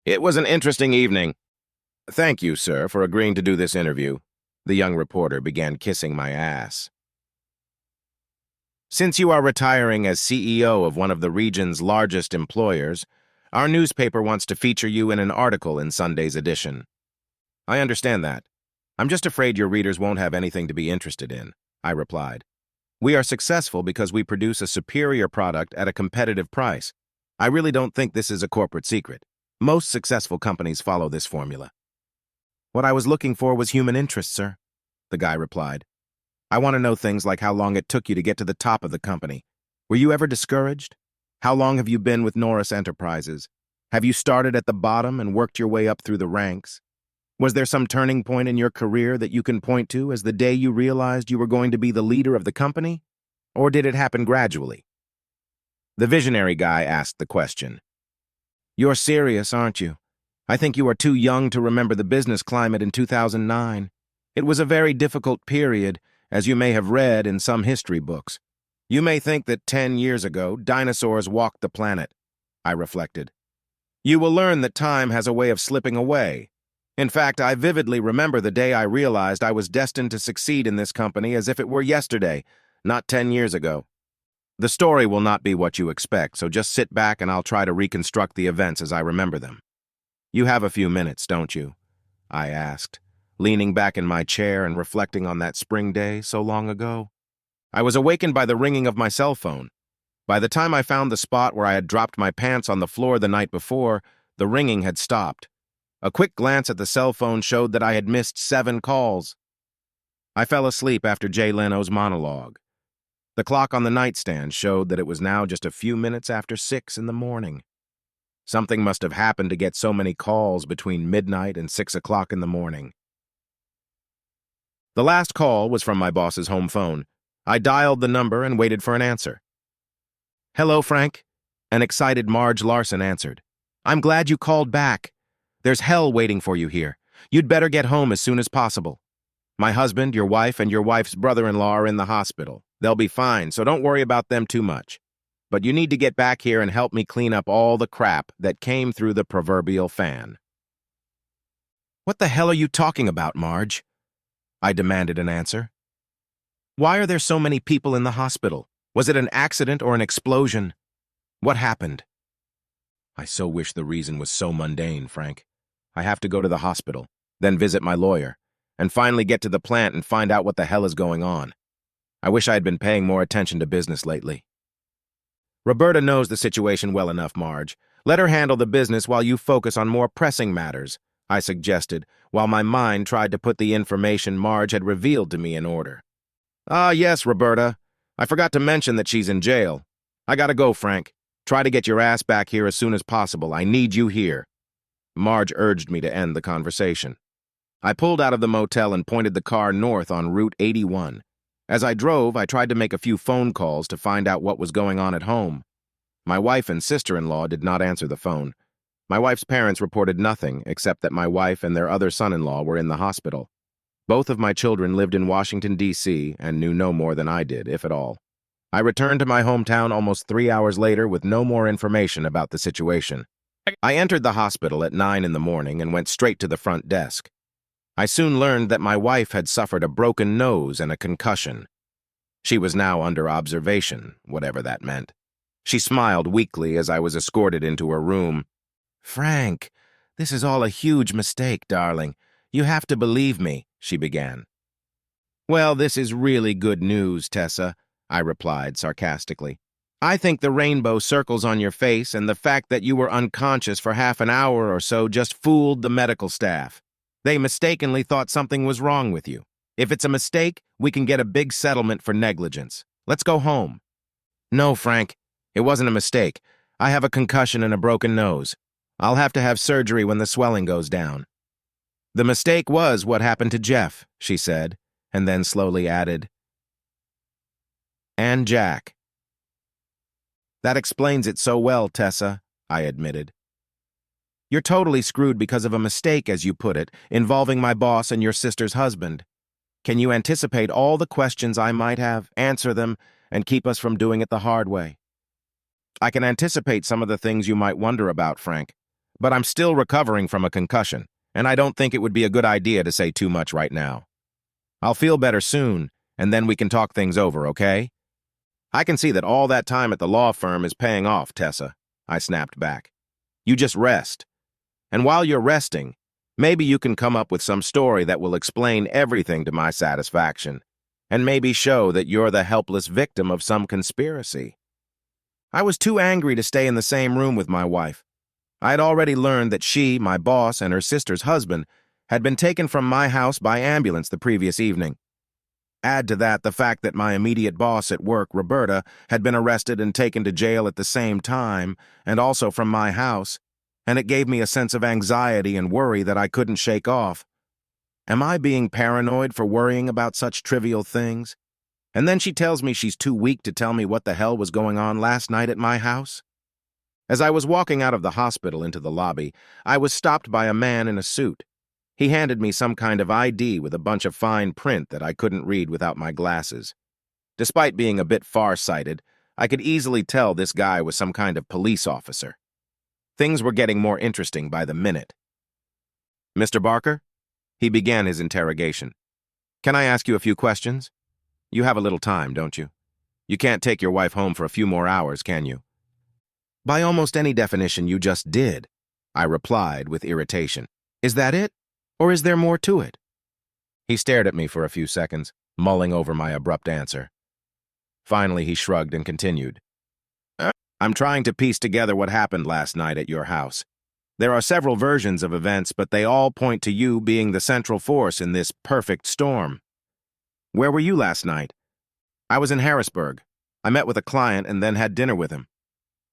It was an interesting evening. Thank you, sir, for agreeing to do this interview. The young reporter began kissing my ass. Since you are retiring as CEO of one of the region's largest employers, our newspaper wants to feature you in an article in Sunday's edition. I understand that. I'm just afraid your readers won't have anything to be interested in, I replied. We are successful because we produce a superior product at a competitive price. I really don't think this is a corporate secret. Most successful companies follow this formula. What I was looking for was human interest, sir, the guy replied. I want to know things like how long it took you to get to the top of the company. Were you ever discouraged? How long have you been with Norris Enterprises? Have you started at the bottom and worked your way up through the ranks? Was there some turning point in your career that you can point to as the day you realized you were going to be the leader of the company? Or did it happen gradually? The visionary guy asked the question. You're serious, aren't you? I think you are too young to remember the business climate in 2009. It was a very difficult period, as you may have read in some history books. You may think that 10 years ago, dinosaurs walked the planet, I reflected. You will learn that time has a way of slipping away. In fact, I vividly remember the day I realized I was destined to succeed in this company as if it were yesterday, not 10 years ago. The story will not be what you expect, so just sit back and I'll try to reconstruct the events as I remember them. You have a few minutes, don't you? I asked, leaning back in my chair and reflecting on that spring day so long ago. I was awakened by the ringing of my cell phone. By the time I found the spot where I had dropped my pants on the floor the night before, the ringing had stopped. A quick glance at the cell phone showed that I had missed 7 calls. I fell asleep after Jay Leno's monologue. The clock on the nightstand showed that it was now just a few minutes after 6 in the morning. Something must have happened to get so many calls between midnight and 6 o'clock in the morning. The last call was from my boss's home phone. I dialed the number and waited for an answer. Hello, Frank. An excited Marge Larson answered. I'm glad you called back. There's hell waiting for you here. You'd better get home as soon as possible. My husband, your wife, and your wife's brother-in-law are in the hospital. They'll be fine, so don't worry about them too much. But you need to get back here and help me clean up all the crap that came through the proverbial fan. What the hell are you talking about, Marge? I demanded an answer. Why are there so many people in the hospital? Was it an accident or an explosion? What happened? I so wish the reason was so mundane, Frank. I have to go to the hospital, then visit my lawyer, and finally get to the plant and find out what the hell is going on. I wish I had been paying more attention to business lately. Roberta knows the situation well enough, Marge. Let her handle the business while you focus on more pressing matters, I suggested, while my mind tried to put the information Marge had revealed to me in order. Ah, yes, Roberta. I forgot to mention that she's in jail. I gotta go, Frank. Try to get your ass back here as soon as possible. I need you here. Marge urged me to end the conversation. I pulled out of the motel and pointed the car north on Route 81. As I drove, I tried to make a few phone calls to find out what was going on at home. My wife and sister-in-law did not answer the phone. My wife's parents reported nothing except that my wife and their other son-in-law were in the hospital. Both of my children lived in Washington, D.C., and knew no more than I did, if at all. I returned to my hometown almost 3 hours later with no more information about the situation. I entered the hospital at 9 in the morning and went straight to the front desk. I soon learned that my wife had suffered a broken nose and a concussion. She was now under observation, whatever that meant. She smiled weakly as I was escorted into her room. Frank, this is all a huge mistake, darling. You have to believe me, she began. Well, this is really good news, Tessa, I replied sarcastically. I think the rainbow circles on your face and the fact that you were unconscious for half an hour or so just fooled the medical staff. They mistakenly thought something was wrong with you. If it's a mistake, we can get a big settlement for negligence. Let's go home. No, Frank, it wasn't a mistake. I have a concussion and a broken nose. I'll have to have surgery when the swelling goes down. The mistake was what happened to Jeff, she said, and then slowly added, and Jack. That explains it so well, Tessa, I admitted. You're totally screwed because of a mistake, as you put it, involving my boss and your sister's husband. Can you anticipate all the questions I might have, answer them, and keep us from doing it the hard way? I can anticipate some of the things you might wonder about, Frank, But I'm still recovering from a concussion, and I don't think it would be a good idea to say too much right now. I'll feel better soon, and then we can talk things over, okay? I can see that all that time at the law firm is paying off, Tessa, I snapped back. You just rest. And while you're resting, maybe you can come up with some story that will explain everything to my satisfaction, and maybe show that you're the helpless victim of some conspiracy. I was too angry to stay in the same room with my wife. I had already learned that she, my boss, and her sister's husband had been taken from my house by ambulance the previous evening. Add to that the fact that my immediate boss at work, Roberta, had been arrested and taken to jail at the same time, and also from my house, and it gave me a sense of anxiety and worry that I couldn't shake off. Am I being paranoid for worrying about such trivial things? And then she tells me she's too weak to tell me what the hell was going on last night at my house? As I was walking out of the hospital into the lobby, I was stopped by a man in a suit. He handed me some kind of ID with a bunch of fine print that I couldn't read without my glasses. Despite being a bit far-sighted, I could easily tell this guy was some kind of police officer. Things were getting more interesting by the minute. Mr. Barker? He began his interrogation. Can I ask you a few questions? You have a little time, don't you? You can't take your wife home for a few more hours, can you? By almost any definition, you just did, I replied with irritation. Is that it? Or is there more to it? He stared at me for a few seconds, mulling over my abrupt answer. Finally, he shrugged and continued. I'm trying to piece together what happened last night at your house. There are several versions of events, but they all point to you being the central force in this perfect storm. Where were you last night? I was in Harrisburg. I met with a client and then had dinner with him.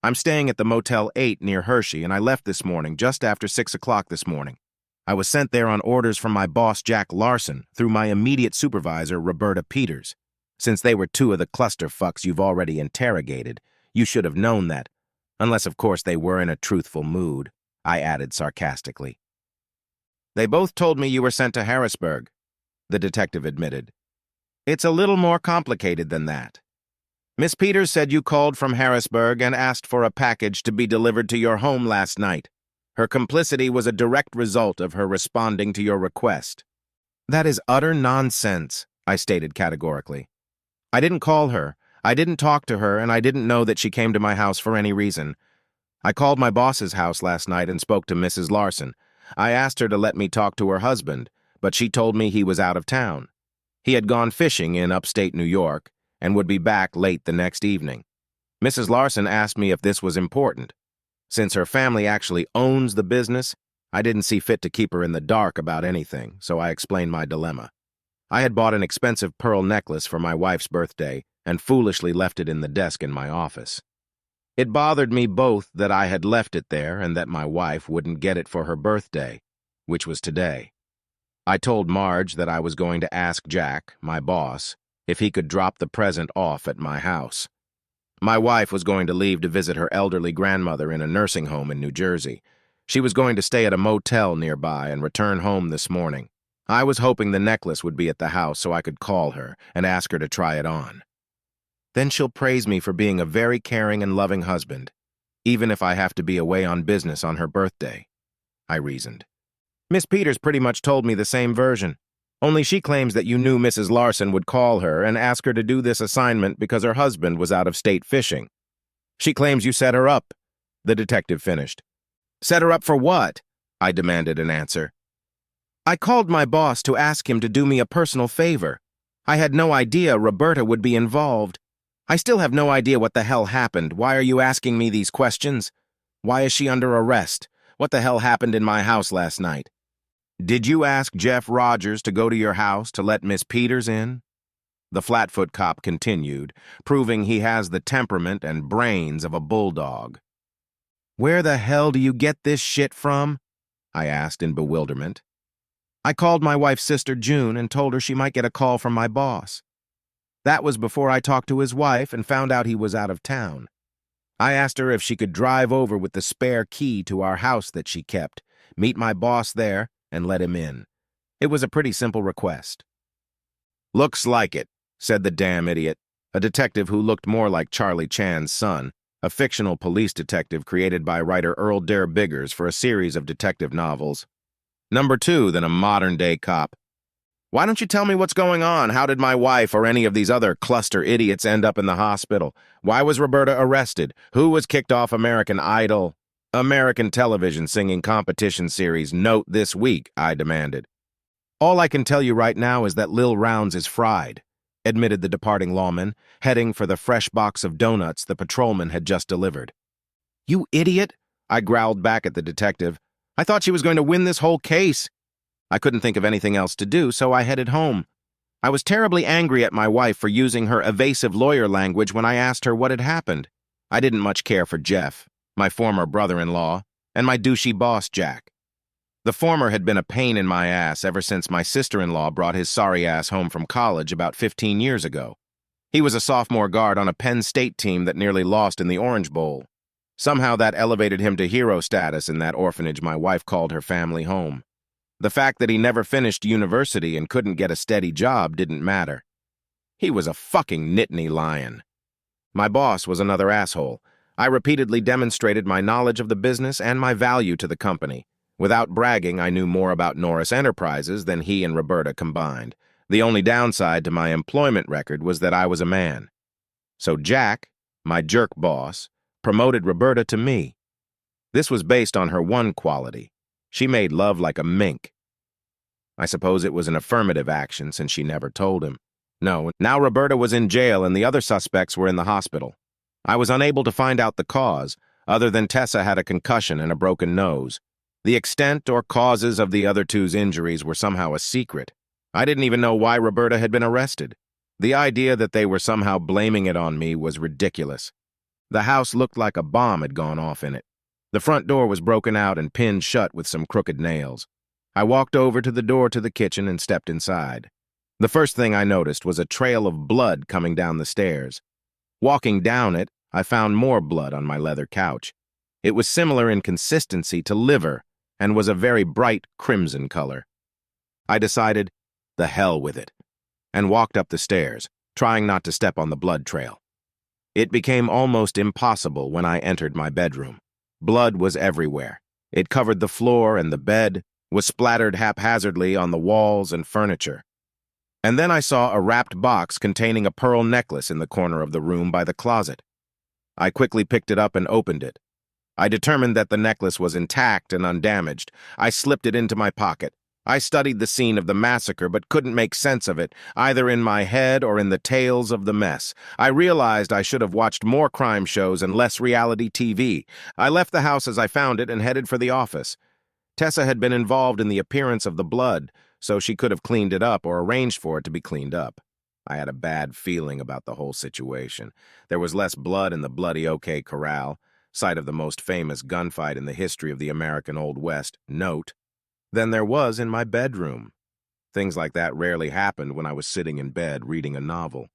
I'm staying at the Motel 8 near Hershey, and I left this morning just after 6 o'clock this morning. I was sent there on orders from my boss, Jack Larson, through my immediate supervisor, Roberta Peters. Since they were two of the clusterfucks you've already interrogated, you should have known that. Unless, of course, they were in a truthful mood, I added sarcastically. They both told me you were sent to Harrisburg, the detective admitted. It's a little more complicated than that. Miss Peters said you called from Harrisburg and asked for a package to be delivered to your home last night. Her complicity was a direct result of her responding to your request. That is utter nonsense, I stated categorically. I didn't call her, I didn't talk to her, and I didn't know that she came to my house for any reason. I called my boss's house last night and spoke to Mrs. Larson. I asked her to let me talk to her husband, but she told me he was out of town. He had gone fishing in upstate New York and would be back late the next evening. Mrs. Larson asked me if this was important. Since her family actually owns the business, I didn't see fit to keep her in the dark about anything, so I explained my dilemma. I had bought an expensive pearl necklace for my wife's birthday and foolishly left it in the desk in my office. It bothered me both that I had left it there and that my wife wouldn't get it for her birthday, which was today. I told Marge that I was going to ask Jack, my boss, if he could drop the present off at my house. My wife was going to leave to visit her elderly grandmother in a nursing home in New Jersey. She was going to stay at a motel nearby and return home this morning. I was hoping the necklace would be at the house so I could call her and ask her to try it on. Then she'll praise me for being a very caring and loving husband, even if I have to be away on business on her birthday, I reasoned. Miss Peters pretty much told me the same version. Only she claims that you knew Mrs. Larson would call her and ask her to do this assignment because her husband was out of state fishing. She claims you set her up, the detective finished. Set her up for what? I demanded an answer. I called my boss to ask him to do me a personal favor. I had no idea Roberta would be involved. I still have no idea what the hell happened. Why are you asking me these questions? Why is she under arrest? What the hell happened in my house last night? Did you ask Jeff Rogers to go to your house to let Miss Peters in? The Flatfoot cop continued, proving he has the temperament and brains of a bulldog. Where the hell do you get this shit from? I asked in bewilderment. I called my wife's sister June and told her she might get a call from my boss. That was before I talked to his wife and found out he was out of town. I asked her if she could drive over with the spare key to our house that she kept, meet my boss there, and let him in. It was a pretty simple request. Looks like it, said the damn idiot, a detective who looked more like Charlie Chan's son, a fictional police detective created by writer Earl Dare Biggers for a series of detective novels. Number 2 than a modern-day cop. Why don't you tell me what's going on? How did my wife or any of these other cluster idiots end up in the hospital? Why was Roberta arrested? Who was kicked off American Idol? American television singing competition series Note This Week, I demanded. All I can tell you right now is that Lil Rounds is fried, admitted the departing lawman, heading for the fresh box of donuts the patrolman had just delivered. You idiot, I growled back at the detective. I thought she was going to win this whole case. I couldn't think of anything else to do, so I headed home. I was terribly angry at my wife for using her evasive lawyer language when I asked her what had happened. I didn't much care for Jeff, my former brother-in-law, and my douchey boss, Jack. The former had been a pain in my ass ever since my sister-in-law brought his sorry ass home from college about 15 years ago. He was a sophomore guard on a Penn State team that nearly lost in the Orange Bowl. Somehow that elevated him to hero status in that orphanage my wife called her family home. The fact that he never finished university and couldn't get a steady job didn't matter. He was a fucking Nittany lion. My boss was another asshole. I repeatedly demonstrated my knowledge of the business and my value to the company. Without bragging, I knew more about Norris Enterprises than he and Roberta combined. The only downside to my employment record was that I was a man. So Jack, my jerk boss, promoted Roberta to me. This was based on her one quality. She made love like a mink. I suppose it was an affirmative action since she never told him. No, now Roberta was in jail and the other suspects were in the hospital. I was unable to find out the cause, other than Tessa had a concussion and a broken nose. The extent or causes of the other two's injuries were somehow a secret. I didn't even know why Roberta had been arrested. The idea that they were somehow blaming it on me was ridiculous. The house looked like a bomb had gone off in it. The front door was broken out and pinned shut with some crooked nails. I walked over to the door to the kitchen and stepped inside. The first thing I noticed was a trail of blood coming down the stairs. Walking down it, I found more blood on my leather couch. It was similar in consistency to liver and was a very bright crimson color. I decided, the hell with it, and walked up the stairs, trying not to step on the blood trail. It became almost impossible when I entered my bedroom. Blood was everywhere. It covered the floor and the bed, was splattered haphazardly on the walls and furniture. And then I saw a wrapped box containing a pearl necklace in the corner of the room by the closet. I quickly picked it up and opened it. I determined that the necklace was intact and undamaged. I slipped it into my pocket. I studied the scene of the massacre but couldn't make sense of it, either in my head or in the tales of the mess. I realized I should have watched more crime shows and less reality TV. I left the house as I found it and headed for the office. Tessa had been involved in the appearance of the blood, so she could have cleaned it up or arranged for it to be cleaned up. I had a bad feeling about the whole situation. There was less blood in the bloody OK Corral, site of the most famous gunfight in the history of the American Old West, Note, than there was in my bedroom. Things like that rarely happened when I was sitting in bed reading a novel.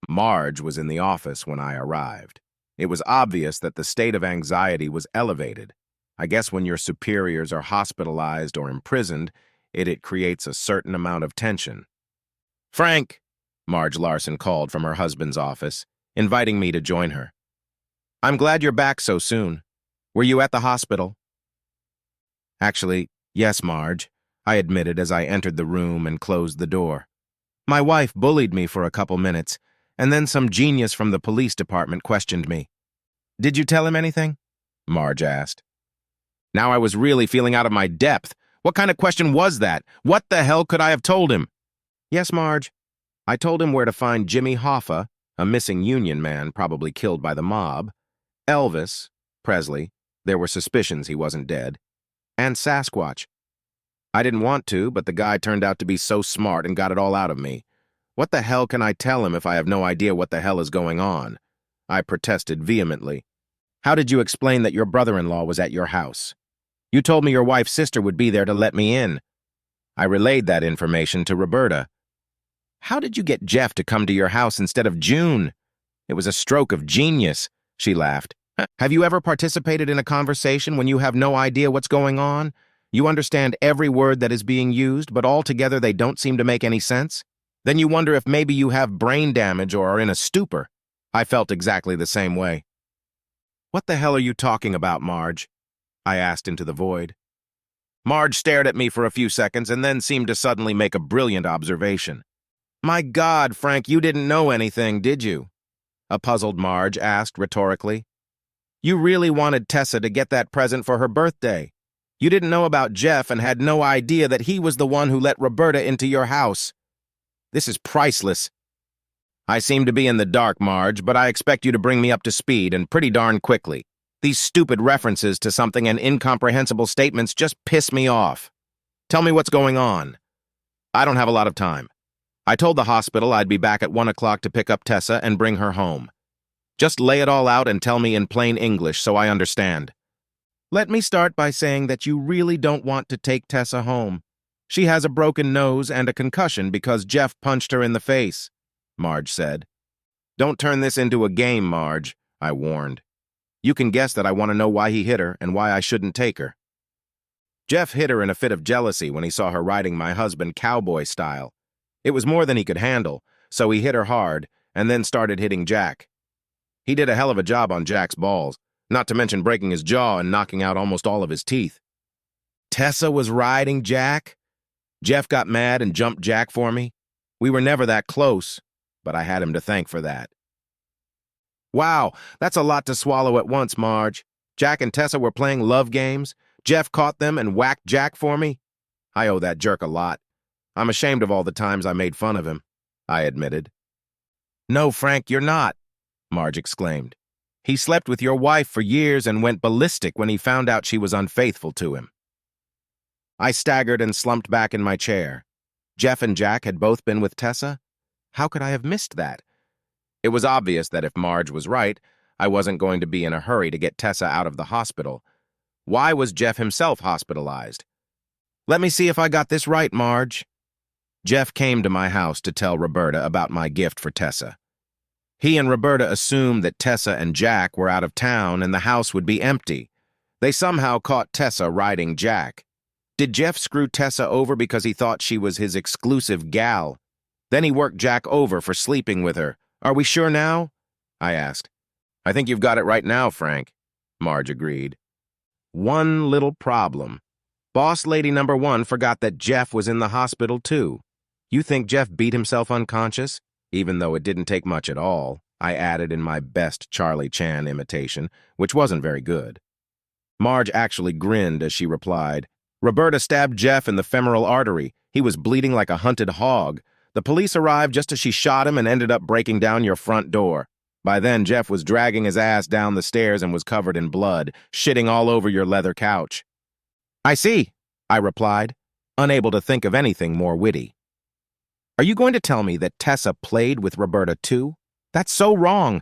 Marge was in the office when I arrived. It was obvious that the state of anxiety was elevated. I guess when your superiors are hospitalized or imprisoned, it creates a certain amount of tension. "Frank," Marge Larson called from her husband's office, inviting me to join her. "I'm glad you're back so soon. Were you at the hospital?" "Actually, yes, Marge," I admitted as I entered the room and closed the door. "My wife bullied me for a couple minutes, and then some genius from the police department questioned me." "Did you tell him anything?" Marge asked. Now I was really feeling out of my depth. What kind of question was that? What the hell could I have told him? "Yes, Marge. I told him where to find Jimmy Hoffa, a missing Union man probably killed by the mob, Elvis Presley, there were suspicions he wasn't dead, and Sasquatch. I didn't want to, but the guy turned out to be so smart and got it all out of me. What the hell can I tell him if I have no idea what the hell is going on?" I protested vehemently. "How did you explain that your brother-in-law was at your house? You told me your wife's sister would be there to let me in." I relayed that information to Roberta. "How did you get Jeff to come to your house instead of June?" "It was a stroke of genius," she laughed. "Have you ever participated in a conversation when you have no idea what's going on? You understand every word that is being used, but altogether they don't seem to make any sense? Then you wonder if maybe you have brain damage or are in a stupor." I felt exactly the same way. What the hell are you talking about, Marge? I asked into the void. Marge stared at me for a few seconds and then seemed to suddenly make a brilliant observation. My God, Frank, you didn't know anything, did you? A puzzled Marge asked rhetorically. You really wanted Tessa to get that present for her birthday. You didn't know about Jeff and had no idea that he was the one who let Roberta into your house. This is priceless. I seem to be in the dark, Marge, but I expect you to bring me up to speed, and pretty darn quickly. These stupid references to something and incomprehensible statements just piss me off. Tell me what's going on. I don't have a lot of time. I told the hospital I'd be back at 1 o'clock to pick up Tessa and bring her home. Just lay it all out and tell me in plain English so I understand. Let me start by saying that you really don't want to take Tessa home. She has a broken nose and a concussion because Jeff punched her in the face, Marge said. Don't turn this into a game, Marge, I warned. You can guess that I want to know why he hit her and why I shouldn't take her. Jeff hit her in a fit of jealousy when he saw her riding my husband cowboy style. It was more than he could handle, so he hit her hard and then started hitting Jack. He did a hell of a job on Jack's balls, not to mention breaking his jaw and knocking out almost all of his teeth. Tessa was riding Jack? Jeff got mad and jumped Jack for me. We were never that close, but I had him to thank for that. Wow, that's a lot to swallow at once, Marge. Jack and Tessa were playing love games. Jeff caught them and whacked Jack for me. I owe that jerk a lot. I'm ashamed of all the times I made fun of him, I admitted. No, Frank, you're not, Marge exclaimed. He slept with your wife for years and went ballistic when he found out she was unfaithful to him. I staggered and slumped back in my chair. Jeff and Jack had both been with Tessa? How could I have missed that? It was obvious that if Marge was right, I wasn't going to be in a hurry to get Tessa out of the hospital. Why was Jeff himself hospitalized? Let me see if I got this right, Marge. Jeff came to my house to tell Roberta about my gift for Tessa. He and Roberta assumed that Tessa and Jack were out of town and the house would be empty. They somehow caught Tessa riding Jack. Did Jeff screw Tessa over because he thought she was his exclusive gal? Then he worked Jack over for sleeping with her. Are we sure now? I asked. I think you've got it right now, Frank, Marge agreed. One little problem. Boss lady number 1 forgot that Jeff was in the hospital too. You think Jeff beat himself unconscious? Even though it didn't take much at all, I added in my best Charlie Chan imitation, which wasn't very good. Marge actually grinned as she replied, Roberta stabbed Jeff in the femoral artery. He was bleeding like a hunted hog. The police arrived just as she shot him and ended up breaking down your front door. By then, Jeff was dragging his ass down the stairs and was covered in blood, shitting all over your leather couch. I see, I replied, unable to think of anything more witty. Are you going to tell me that Tessa played with Roberta too? That's so wrong.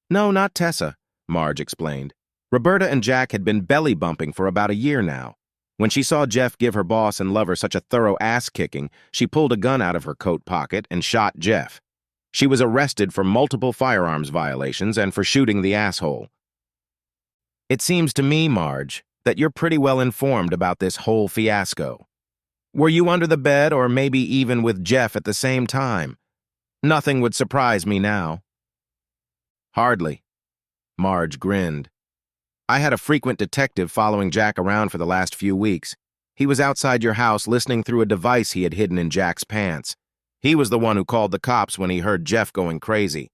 No, not Tessa, Marge explained. Roberta and Jack had been belly bumping for about a year now. When she saw Jeff give her boss and lover such a thorough ass-kicking, she pulled a gun out of her coat pocket and shot Jeff. She was arrested for multiple firearms violations and for shooting the asshole. It seems to me, Marge, that you're pretty well informed about this whole fiasco. Were you under the bed or maybe even with Jeff at the same time? Nothing would surprise me now. Hardly. Marge grinned. I had a frequent detective following Jack around for the last few weeks. He was outside your house listening through a device he had hidden in Jack's pants. He was the one who called the cops when he heard Jeff going crazy.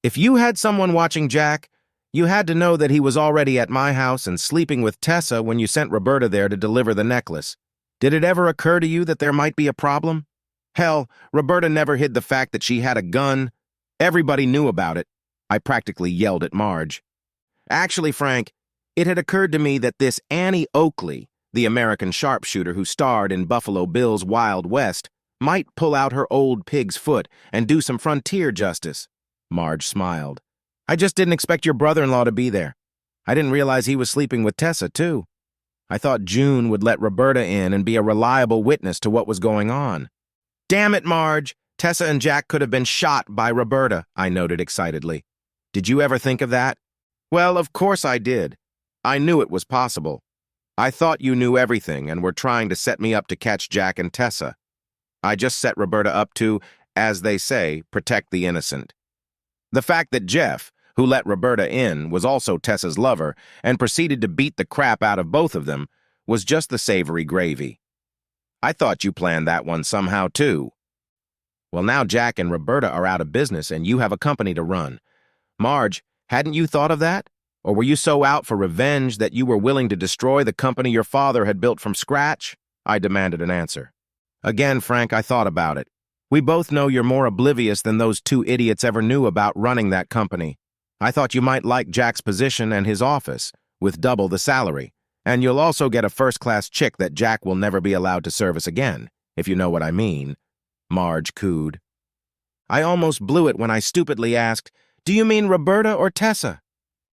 If you had someone watching Jack, you had to know that he was already at my house and sleeping with Tessa when you sent Roberta there to deliver the necklace. Did it ever occur to you that there might be a problem? Hell, Roberta never hid the fact that she had a gun. Everybody knew about it. I practically yelled at Marge. Actually, Frank, it had occurred to me that this Annie Oakley, the American sharpshooter who starred in Buffalo Bill's Wild West, might pull out her old pig's foot and do some frontier justice. Marge smiled. I just didn't expect your brother-in-law to be there. I didn't realize he was sleeping with Tessa, too. I thought June would let Roberta in and be a reliable witness to what was going on. Damn it, Marge! Tessa and Jack could have been shot by Roberta, I noted excitedly. Did you ever think of that? Well, of course I did. I knew it was possible. I thought you knew everything and were trying to set me up to catch Jack and Tessa. I just set Roberta up to, as they say, protect the innocent. The fact that Jeff, who let Roberta in, was also Tessa's lover, and proceeded to beat the crap out of both of them, was just the savory gravy. I thought you planned that one somehow, too. Well, now Jack and Roberta are out of business and you have a company to run. Marge, hadn't you thought of that? Or were you so out for revenge that you were willing to destroy the company your father had built from scratch? I demanded an answer. Again, Frank, I thought about it. We both know you're more oblivious than those two idiots ever knew about running that company. I thought you might like Jack's position and his office, with double the salary. And you'll also get a first-class chick that Jack will never be allowed to service again, if you know what I mean, Marge cooed. I almost blew it when I stupidly asked, "Do you mean Roberta or Tessa?"